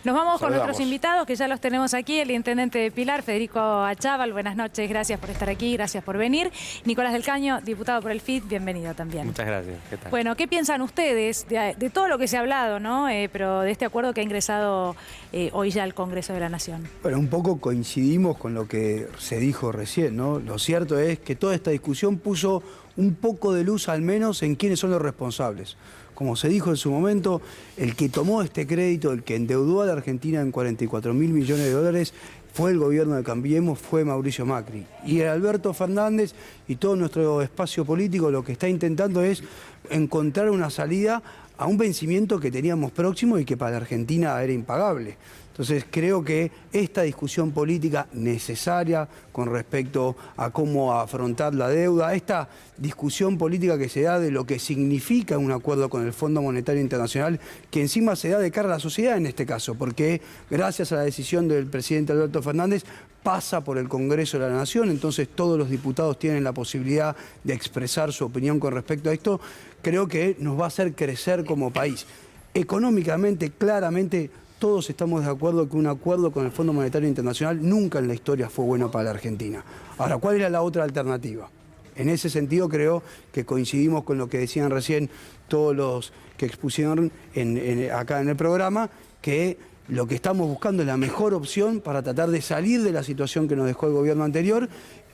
Nos vamos con Saludamos. nuestros invitados, que ya los tenemos aquí. El intendente de Pilar, Federico Achával. Buenas noches, gracias por estar aquí, gracias por venir. Nicolás del Caño, diputado por el FIT, bienvenido también. Muchas gracias. ¿Qué tal? Bueno, ¿qué piensan ustedes de todo lo que se ha hablado, ¿no? Pero de este acuerdo que ha ingresado hoy ya al Congreso de la Nación? Bueno, un poco coincidimos con lo que se dijo recién, ¿no? Lo cierto es que toda esta discusión puso un poco de luz al menos en quiénes son los responsables. Como se dijo en su momento, el que tomó este crédito, el que endeudó a la Argentina en 44.000 millones de dólares, fue el gobierno de Cambiemos, fue Mauricio Macri. Y Alberto Fernández y todo nuestro espacio político lo que está intentando es encontrar una salida a un vencimiento que teníamos próximo y que para la Argentina era impagable. Entonces creo que esta discusión política necesaria con respecto a cómo afrontar la deuda, esta discusión política que se da de lo que significa un acuerdo con el Fondo Monetario Internacional, que encima se da de cara a la sociedad en este caso, porque gracias a la decisión del presidente Alberto Fernández pasa por el Congreso de la Nación, entonces todos los diputados tienen la posibilidad de expresar su opinión con respecto a esto, creo que nos va a hacer crecer como país. Económicamente, claramente, todos estamos de acuerdo que un acuerdo con el Fondo Monetario Internacional nunca en la historia fue bueno para la Argentina. Ahora, ¿cuál era la otra alternativa? En ese sentido creo que coincidimos con lo que decían recién todos los que expusieron acá en el programa, que lo que estamos buscando es la mejor opción para tratar de salir de la situación que nos dejó el gobierno anterior,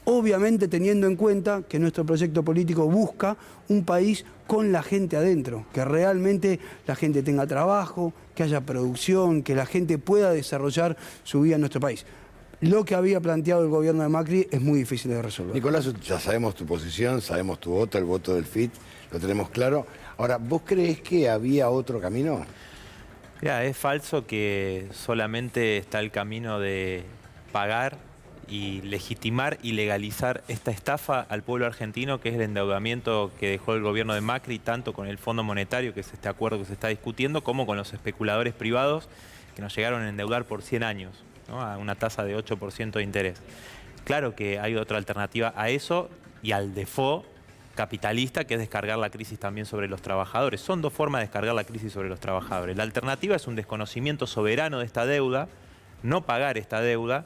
obviamente teniendo en cuenta que nuestro proyecto político busca un país con la gente adentro, que realmente la gente tenga trabajo, que haya producción, que la gente pueda desarrollar su vida en nuestro país. Lo que había planteado el gobierno de Macri es muy difícil de resolver. Nicolás, ya sabemos tu posición, sabemos tu voto, el voto del FIT, lo tenemos claro. Ahora, ¿vos creés que había otro camino? Mira, es falso que solamente está el camino de pagar y legitimar y legalizar esta estafa al pueblo argentino, que es el endeudamiento que dejó el gobierno de Macri, tanto con el Fondo Monetario, que es este acuerdo que se está discutiendo, como con los especuladores privados que nos llegaron a endeudar por 100 años, ¿no? A una tasa de 8% de interés. Claro que hay otra alternativa a eso y al default capitalista, que es descargar la crisis también sobre los trabajadores. Son dos formas de descargar la crisis sobre los trabajadores. La alternativa es un desconocimiento soberano de esta deuda, no pagar esta deuda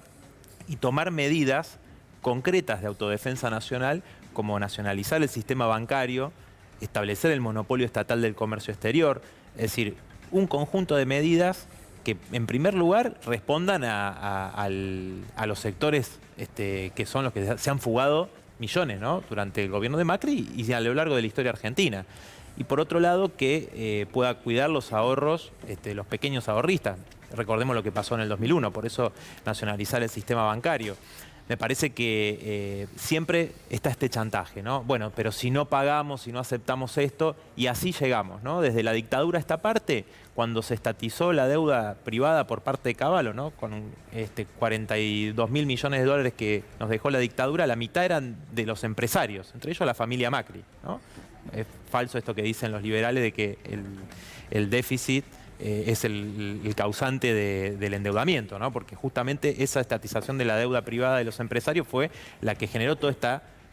y tomar medidas concretas de autodefensa nacional, como nacionalizar el sistema bancario, establecer el monopolio estatal del comercio exterior, es decir, un conjunto de medidas que en primer lugar respondan a los sectores que son los que se han fugado millones, ¿no?, durante el gobierno de Macri y a lo largo de la historia argentina. Y por otro lado, que pueda cuidar los ahorros, los pequeños ahorristas. Recordemos lo que pasó en el 2001, por eso nacionalizar el sistema bancario. Me parece que siempre está este chantaje, ¿no? Bueno, pero si no pagamos, si no aceptamos esto, y así llegamos, ¿no? Desde la dictadura a esta parte, cuando se estatizó la deuda privada por parte de Cavallo, ¿no?, con 42.000 millones de dólares que nos dejó la dictadura, la mitad eran de los empresarios, entre ellos la familia Macri, ¿no? Es falso esto que dicen los liberales de que el déficit es el causante del endeudamiento, ¿no? Porque justamente esa estatización de la deuda privada de los empresarios fue la que generó todo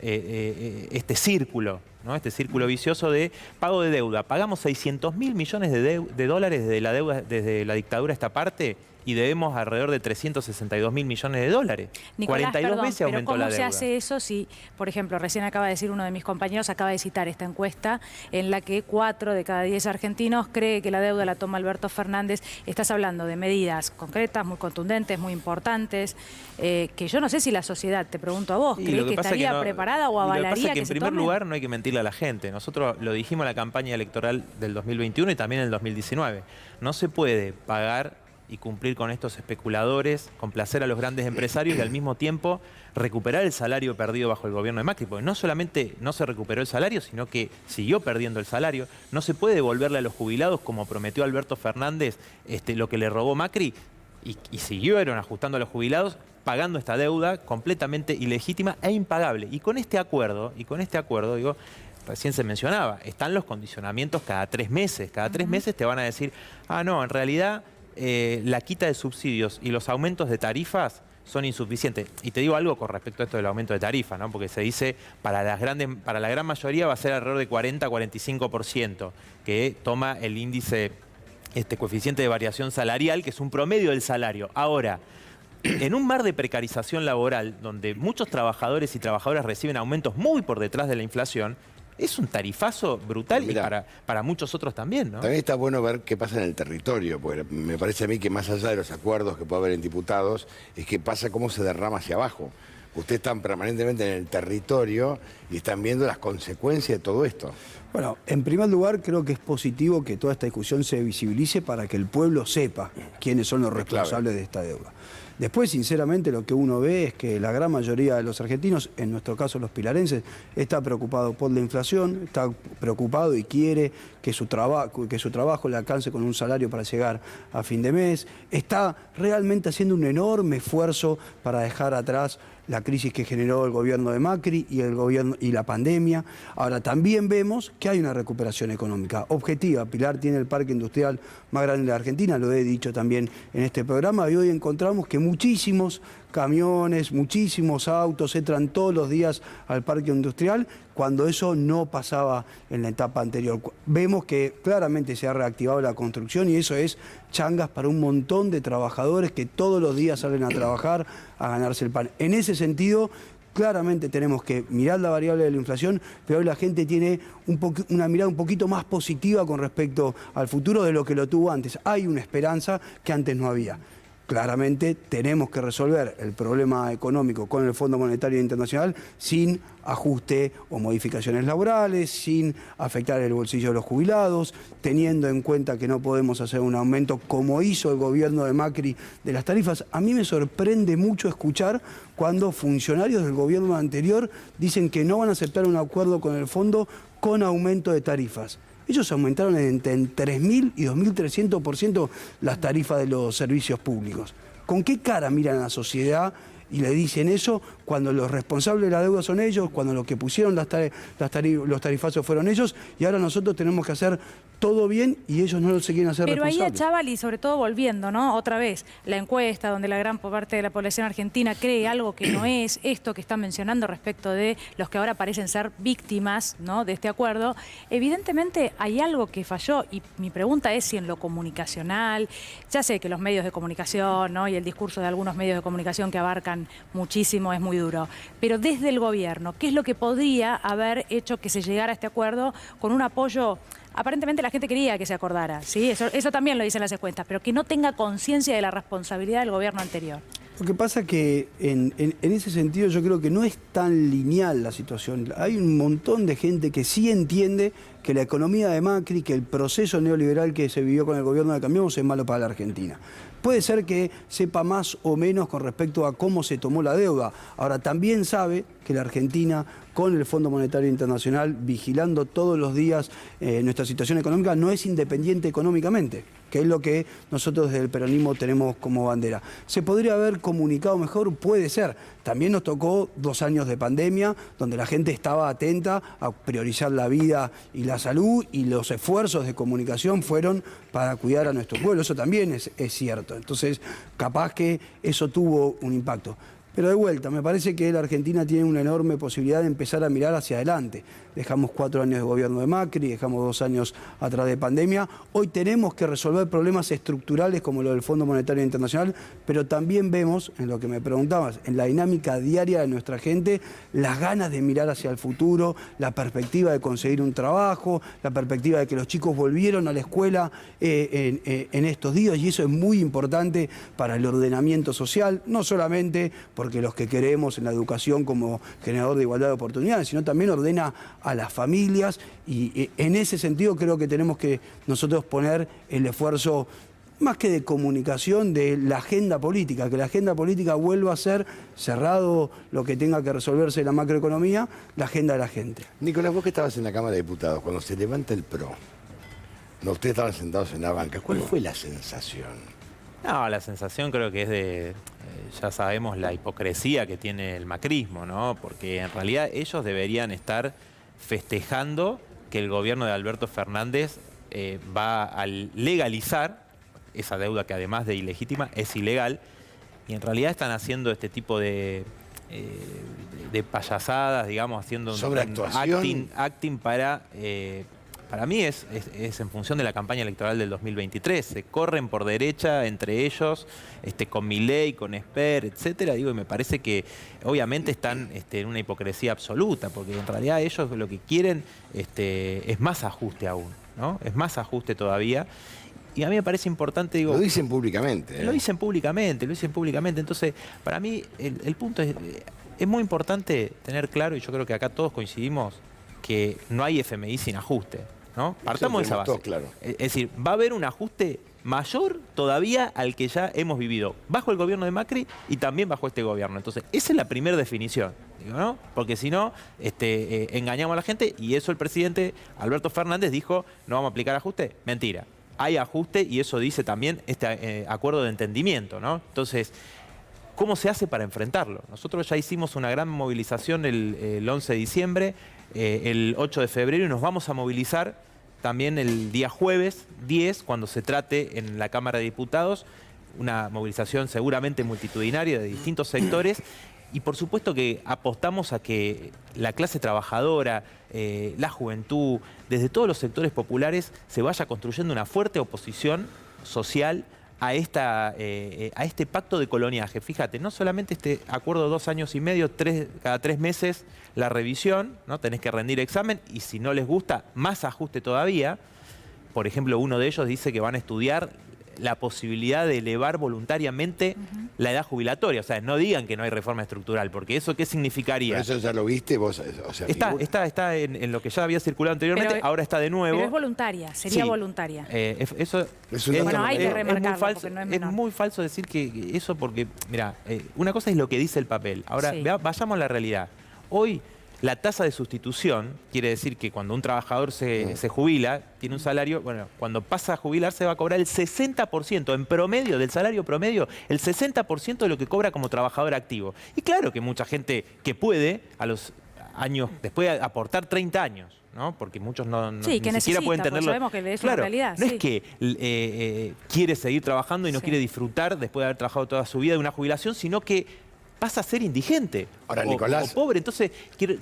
este círculo, ¿no?, este círculo vicioso de pago de deuda. Pagamos 600.000 millones de dólares desde la dictadura a esta parte y debemos alrededor de 362.000 millones de dólares. Nicolás, 42 veces aumentó la deuda. ¿Cómo se hace eso si, por ejemplo, recién acaba de decir uno de mis compañeros, acaba de citar esta encuesta en la que 4 de cada 10 argentinos cree que la deuda la toma Alberto Fernández? Estás hablando de medidas concretas, muy contundentes, muy importantes, que yo no sé si la sociedad, te pregunto a vos, ¿crees que estaría preparada o avalaría que se tomen? Lo que pasa es que en primer lugar no hay que mentirle a la gente. Nosotros lo dijimos en la campaña electoral del 2021 y también en el 2019. No se puede pagar y cumplir con estos especuladores, complacer a los grandes empresarios y al mismo tiempo recuperar el salario perdido bajo el gobierno de Macri, porque no solamente no se recuperó el salario, sino que siguió perdiendo el salario. No se puede devolverle a los jubilados, como prometió Alberto Fernández, lo que le robó Macri, y siguieron ajustando a los jubilados, pagando esta deuda completamente ilegítima e impagable. Y con este acuerdo, digo, recién se mencionaba, están los condicionamientos cada 3 meses. Cada 3 meses te van a decir, ah, no, en realidad la quita de subsidios y los aumentos de tarifas son insuficientes. Y te digo algo con respecto a esto del aumento de tarifa, ¿no? Porque se dice para la gran mayoría va a ser alrededor de 40-45%, que toma el índice este coeficiente de variación salarial, que es un promedio del salario. Ahora, en un mar de precarización laboral, donde muchos trabajadores y trabajadoras reciben aumentos muy por detrás de la inflación, es un tarifazo brutal. Mirá, y para muchos otros también, ¿no? También está bueno ver qué pasa en el territorio, porque me parece a mí que más allá de los acuerdos que puede haber en diputados, es que pasa cómo se derrama hacia abajo. Ustedes están permanentemente en el territorio y están viendo las consecuencias de todo esto. Bueno, en primer lugar, creo que es positivo que toda esta discusión se visibilice para que el pueblo sepa quiénes son los responsables de esta deuda. Después, sinceramente, lo que uno ve es que la gran mayoría de los argentinos, en nuestro caso los pilarenses, está preocupado por la inflación, está preocupado y quiere que su trabajo le alcance con un salario para llegar a fin de mes, está realmente haciendo un enorme esfuerzo para dejar atrás la crisis que generó el gobierno de Macri y la pandemia. Ahora, también vemos que hay una recuperación económica objetiva. Pilar tiene el parque industrial más grande de la Argentina, lo he dicho también en este programa, y hoy encontramos que muchísimos camiones, muchísimos autos entran todos los días al parque industrial, cuando eso no pasaba en la etapa anterior. Vemos que claramente se ha reactivado la construcción y eso es changas para un montón de trabajadores que todos los días salen a trabajar, a ganarse el pan. En ese sentido, claramente tenemos que mirar la variable de la inflación, pero hoy la gente tiene una mirada un poquito más positiva con respecto al futuro de lo que lo tuvo antes. Hay una esperanza que antes no había. Claramente tenemos que resolver el problema económico con el Fondo Monetario Internacional sin ajuste o modificaciones laborales, sin afectar el bolsillo de los jubilados, teniendo en cuenta que no podemos hacer un aumento como hizo el gobierno de Macri de las tarifas. A mí me sorprende mucho escuchar cuando funcionarios del gobierno anterior dicen que no van a aceptar un acuerdo con el fondo con aumento de tarifas. Ellos aumentaron entre 3.000 y 2.300% las tarifas de los servicios públicos. ¿Con qué cara miran a la sociedad y le dicen eso cuando los responsables de la deuda son ellos, cuando los que pusieron los tarifazos fueron ellos, y ahora nosotros tenemos que hacer todo bien y ellos no se quieren hacer responsables? Pero ahí a Chaval, y sobre todo volviendo, ¿no? Otra vez, la encuesta donde la gran parte de la población argentina cree algo que no es, esto que están mencionando respecto de los que ahora parecen ser víctimas, ¿no?, de este acuerdo, evidentemente hay algo que falló y mi pregunta es si en lo comunicacional, ya sé que los medios de comunicación, ¿no?, y el discurso de algunos medios de comunicación que abarcan muchísimo es muy duro, pero desde el gobierno, ¿qué es lo que podría haber hecho que se llegara a este acuerdo con un apoyo? Aparentemente la gente quería que se acordara, ¿sí? Eso también lo dicen las encuestas, pero que no tenga conciencia de la responsabilidad del gobierno anterior. Lo que pasa es que en ese sentido yo creo que no es tan lineal la situación. Hay un montón de gente que sí entiende que la economía de Macri, que el proceso neoliberal que se vivió con el gobierno de Cambiemos es malo para la Argentina. Puede ser que sepa más o menos con respecto a cómo se tomó la deuda. Ahora, también sabe que la Argentina, con el Fondo Monetario Internacional, vigilando todos los días nuestra situación económica, no es independiente económicamente, que es lo que nosotros desde el peronismo tenemos como bandera. ¿Se podría haber comunicado mejor? Puede ser. También nos tocó 2 años de pandemia, donde la gente estaba atenta a priorizar la vida y la salud, y los esfuerzos de comunicación fueron para cuidar a nuestro pueblo. Eso también es cierto. Entonces, capaz que eso tuvo un impacto. Pero de vuelta, me parece que la Argentina tiene una enorme posibilidad de empezar a mirar hacia adelante. Dejamos 4 años de gobierno de Macri, dejamos 2 años atrás de pandemia. Hoy tenemos que resolver problemas estructurales como lo del Fondo Monetario Internacional, pero también vemos, en lo que me preguntabas, en la dinámica diaria de nuestra gente, las ganas de mirar hacia el futuro, la perspectiva de conseguir un trabajo, la perspectiva de que los chicos volvieron a la escuela en estos días, y eso es muy importante para el ordenamiento social, no solamente porque los que queremos en la educación como generador de igualdad de oportunidades, sino también ordena a las familias, y en ese sentido creo que tenemos que nosotros poner el esfuerzo más que de comunicación, de la agenda política, que la agenda política vuelva a ser, cerrado lo que tenga que resolverse en la macroeconomía, la agenda de la gente. Nicolás, vos que estabas en la Cámara de Diputados, cuando se levanta el PRO, no, ustedes estaban sentados en la banca, ¿cuál fue la sensación? No, la sensación creo que es de, ya sabemos la hipocresía que tiene el macrismo, ¿no? Porque en realidad ellos deberían estar festejando que el gobierno de Alberto Fernández va a legalizar esa deuda que además de ilegítima es ilegal, y en realidad están haciendo este tipo de payasadas, digamos, haciendo ¿Sobreactuación? acting para para mí es en función de la campaña electoral del 2023. Se corren por derecha entre ellos, con Milei, con Esper, etcétera. Digo, y me parece que obviamente están en una hipocresía absoluta, porque en realidad ellos lo que quieren es más ajuste aún, ¿no? Es más ajuste todavía. Y a mí me parece importante, digo... Lo dicen públicamente. Lo dicen públicamente, lo dicen públicamente. Entonces, para mí, el punto es muy importante tener claro, y yo creo que acá todos coincidimos, que no hay FMI sin ajuste, ¿no? Partamos de esa base. Claro. Es decir, va a haber un ajuste mayor todavía al que ya hemos vivido, bajo el gobierno de Macri y también bajo este gobierno. Entonces, esa es la primera definición, digo, ¿no? Porque si no, engañamos a la gente, y eso el presidente Alberto Fernández dijo, no vamos a aplicar ajuste. Mentira. Hay ajuste, y eso dice también este acuerdo de entendimiento, ¿no? Entonces, ¿cómo se hace para enfrentarlo? Nosotros ya hicimos una gran movilización el 11 de diciembre, el 8 de febrero, y nos vamos a movilizar también el día jueves 10, cuando se trate en la Cámara de Diputados, una movilización seguramente multitudinaria de distintos sectores. Y por supuesto que apostamos a que la clase trabajadora, la juventud, desde todos los sectores populares, se vaya construyendo una fuerte oposición social a este pacto de coloniaje. Fíjate, no solamente este acuerdo de 2 años y medio, cada 3 meses la revisión, ¿no? Tenés que rendir examen, y si no les gusta, más ajuste todavía. Por ejemplo, uno de ellos dice que van a estudiar la posibilidad de elevar voluntariamente la edad jubilatoria. O sea, no digan que no hay reforma estructural, porque ¿eso qué significaría? ¿Pero eso ya lo viste vos? O sea, está en lo que ya había circulado anteriormente, ahora está de nuevo. Pero es voluntaria, sería Sí. voluntaria. Eso Bueno, hay que remarcarlo, muy falso, porque no es es menor. muy falso decir que eso, porque, mira, una cosa es lo que dice el papel. Ahora, Sí. vayamos a la realidad. Hoy, la tasa de sustitución quiere decir que cuando un trabajador se jubila, tiene un salario, bueno, cuando pasa a jubilarse va a cobrar el 60%, en promedio, del salario promedio, el 60% de lo que cobra como trabajador activo. Y claro que mucha gente que puede, a los años, después de aportar 30 años, ¿no? Porque muchos Sí, que ni siquiera pueden necesita, tenerlo. porque sabemos que es una Claro, realidad, no sí. es que quiere seguir trabajando y no Sí. quiere disfrutar después de haber trabajado toda su vida de una jubilación, sino que pasa a ser indigente. Ahora, o Nicolás... o pobre. Entonces,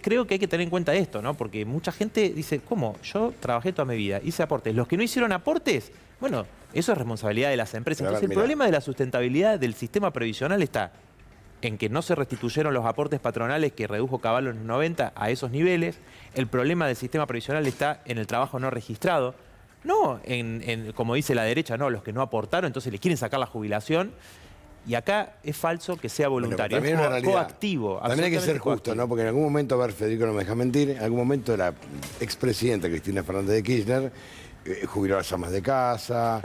creo que hay que tener en cuenta esto, ¿no? Porque mucha gente dice, ¿cómo? Yo trabajé toda mi vida, hice aportes. Los que no hicieron aportes, bueno, eso es responsabilidad de las empresas. Pero a ver, Entonces, el mirá. problema de la sustentabilidad del sistema previsional está en que no se restituyeron los aportes patronales que redujo Caballo en los 90 a esos niveles. El problema del sistema previsional está en el trabajo no registrado. No como dice la derecha, no, los que no aportaron, entonces les quieren sacar la jubilación. Y acá es falso que sea voluntario, Bueno, es también es una realidad. coactivo. También hay que ser absolutamente justo, coactivo. ¿no? Porque en algún momento, a ver, Federico no me deja mentir, en algún momento la expresidenta Cristina Fernández de Kirchner jubiló a las amas de casa,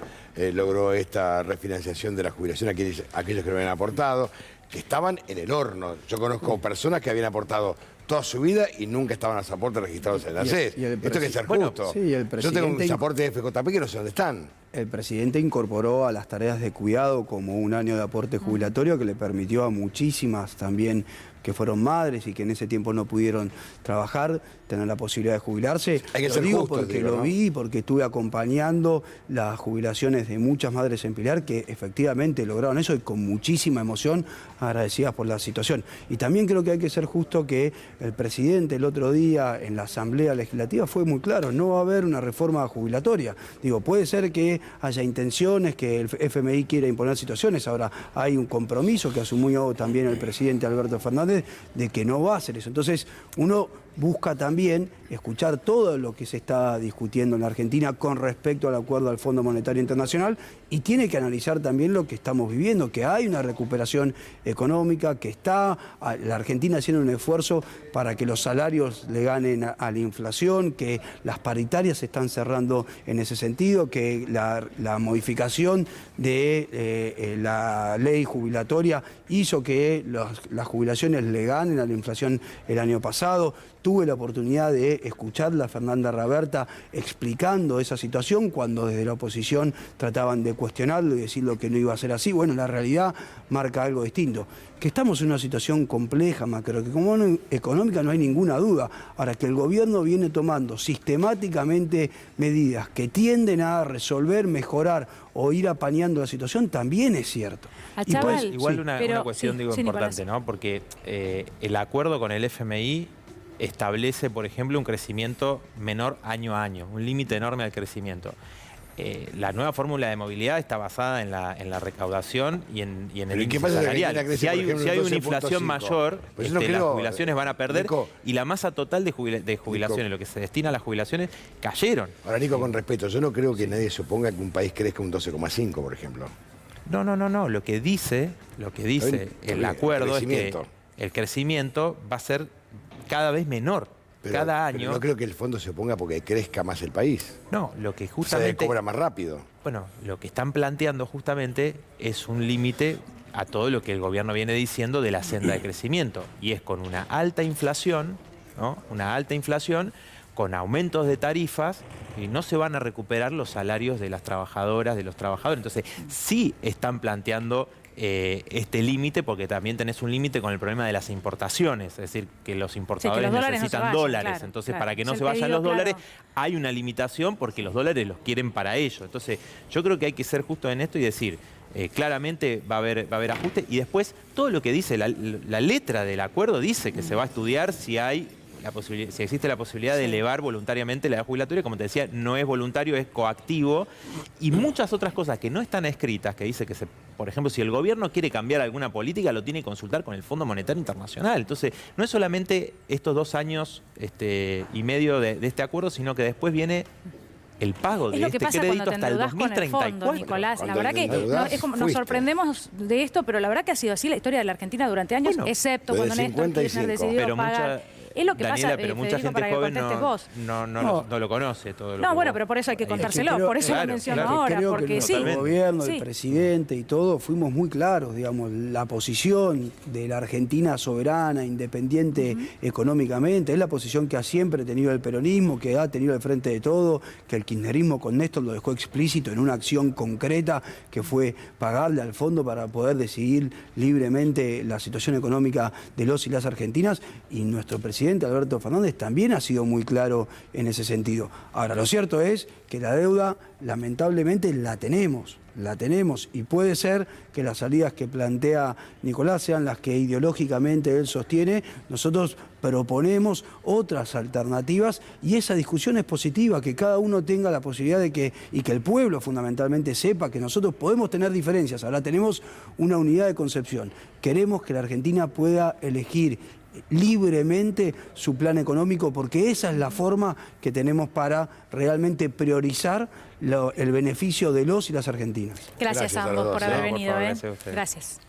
logró esta refinanciación de la jubilación a aquellos que no habían aportado, que estaban en el horno. Yo conozco personas que habían aportado toda su vida y nunca estaban los aportes registrados en la SES. Esto hay que ser justo. sí, el Yo tengo un presidente- aporte de FJP que no sé dónde están. El presidente incorporó a las tareas de cuidado como un año de aporte jubilatorio que le permitió a muchísimas también que fueron madres y que en ese tiempo no pudieron trabajar, tener la posibilidad de jubilarse. Hay que Lo ser digo justos, porque digo, lo ¿no? vi, porque estuve acompañando las jubilaciones de muchas madres en Pilar que efectivamente lograron eso y con muchísima emoción, agradecidas por la situación. Y también creo que hay que ser justo que el presidente el otro día en la Asamblea Legislativa fue muy claro, no va a haber una reforma jubilatoria. Digo, puede ser que haya intenciones, que el FMI quiera imponer situaciones, ahora hay un compromiso que asumió también el presidente Alberto Fernández de que no va a hacer eso. Entonces, uno busca también escuchar todo lo que se está discutiendo en la Argentina con respecto al acuerdo al Fondo Monetario Internacional y tiene que analizar también lo que estamos viviendo, que hay una recuperación económica, que está la Argentina haciendo un esfuerzo para que los salarios le ganen a la inflación, que las paritarias se están cerrando en ese sentido, que la modificación de la ley jubilatoria hizo que las jubilaciones le ganen a la inflación el año pasado. Tuve la oportunidad de escucharla a Fernanda Raberta explicando esa situación cuando desde la oposición trataban de cuestionarlo y decir lo que no iba a ser así. Bueno, la realidad marca algo distinto. Que estamos en una situación compleja, macroeconómica, no hay ninguna duda. Ahora, que el gobierno viene tomando sistemáticamente medidas que tienden a resolver, mejorar o ir apañando la situación, también es cierto. A Y Chaval, Igual sí, una pero- cuestión, sí, digo, sí, importante, Nicolás. ¿no? Porque el acuerdo con el FMI establece, por ejemplo, un crecimiento menor año a año, un límite enorme al crecimiento. La nueva fórmula de movilidad está basada en la recaudación y en el índice salarial. Si hay una inflación mayor, las jubilaciones van a perder, Nico, y la masa total de jubilaciones, Nico, lo que se destina a las jubilaciones, cayeron. Ahora, Nico, con respeto, yo no creo que nadie se oponga que un país crezca un 12,5, por ejemplo. No. Lo que dice el acuerdo es que el crecimiento va a ser cada vez menor. Cada año. Pero no creo que el fondo se oponga porque crezca más el país. No, lo que justamente... Se cobra más rápido. Bueno, lo que están planteando justamente es un límite a todo lo que el gobierno viene diciendo de la senda de crecimiento. Y es con una alta inflación, ¿no? Una alta inflación, con aumentos de tarifas, y no se van a recuperar los salarios de las trabajadoras, de los trabajadores. Entonces, sí están planteando este límite, porque también tenés un límite con el problema de las importaciones, es decir, que los importadores necesitan dólares. Claro, Entonces, claro. para que no Es se el vayan pedido, los dólares, claro. hay una limitación porque los dólares los quieren para ello. Entonces, yo creo que hay que ser justo en esto y decir, claramente va a haber ajuste, y después todo lo que dice la letra del acuerdo dice que se va a estudiar si existe la posibilidad de elevar voluntariamente la edad jubilatoria. Como te decía, no es voluntario, es coactivo, y muchas otras cosas que no están escritas, que dice que, por ejemplo, si el gobierno quiere cambiar alguna política, lo tiene que consultar con el Fondo Monetario Internacional. Entonces, no es solamente estos 2 años y medio de este acuerdo, sino que después viene el pago de este crédito hasta el 2034. Nicolás, la Cuando verdad que endeudás, es como, nos fuiste. sorprendemos de esto, pero la verdad que ha sido así la historia de la Argentina durante años, Bueno, excepto desde cuando Néstor Kirchner 55. decidió Pero pagar. Es lo que Daniela, pasa, pero mucha Federico, gente para que joven contestes vos. no lo conoce todo lo No, que bueno, vos- pero por eso hay que ahí. contárselo, creo- por eso claro, lo menciono claro. ahora, Creo porque que sí. el gobierno, Sí. el presidente y todo, fuimos muy claros, digamos, la posición de la Argentina soberana, independiente económicamente, es la posición que ha siempre tenido el peronismo, que ha tenido el Frente de Todo, que el kirchnerismo con Néstor lo dejó explícito en una acción concreta que fue pagarle al fondo para poder decidir libremente la situación económica de los y las argentinas, y nuestro presidente Alberto Fernández también ha sido muy claro en ese sentido. Ahora, lo cierto es que la deuda, lamentablemente, la tenemos, y puede ser que las salidas que plantea Nicolás sean las que ideológicamente él sostiene. Nosotros proponemos otras alternativas, y esa discusión es positiva, que cada uno tenga la posibilidad de que el pueblo fundamentalmente sepa que nosotros podemos tener diferencias. Ahora tenemos una unidad de concepción. Queremos que la Argentina pueda elegir libremente su plan económico, porque esa es la forma que tenemos para realmente priorizar el beneficio de los y las argentinas. Gracias Gracias a a ambos los por dos, haber no, por venido. favor, gracias a ustedes. Gracias.